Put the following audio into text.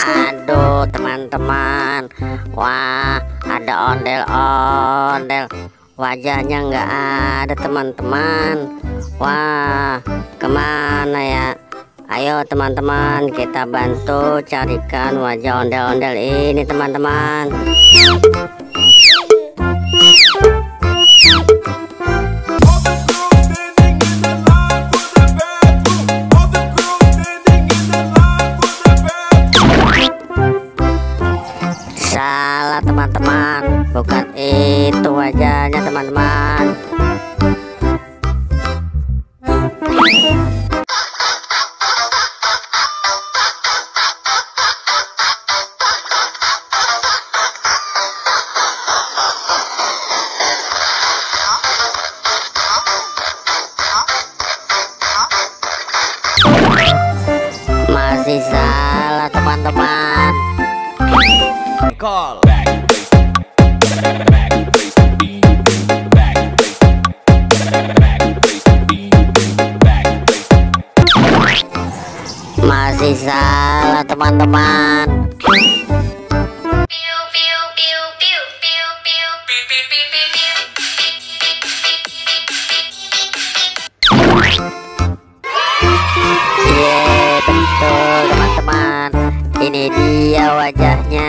Aduh teman-teman, wah ada ondel-ondel, wajahnya nggak ada teman-teman. Wah kemana ya? Ayo teman-teman, kita bantu carikan wajah ondel-ondel ini teman-teman. Salah teman-teman, bukan itu wajahnya teman-teman. Masih salah teman-teman. Call. Masih salah teman-teman. Betul teman-teman, ini dia wajahnya.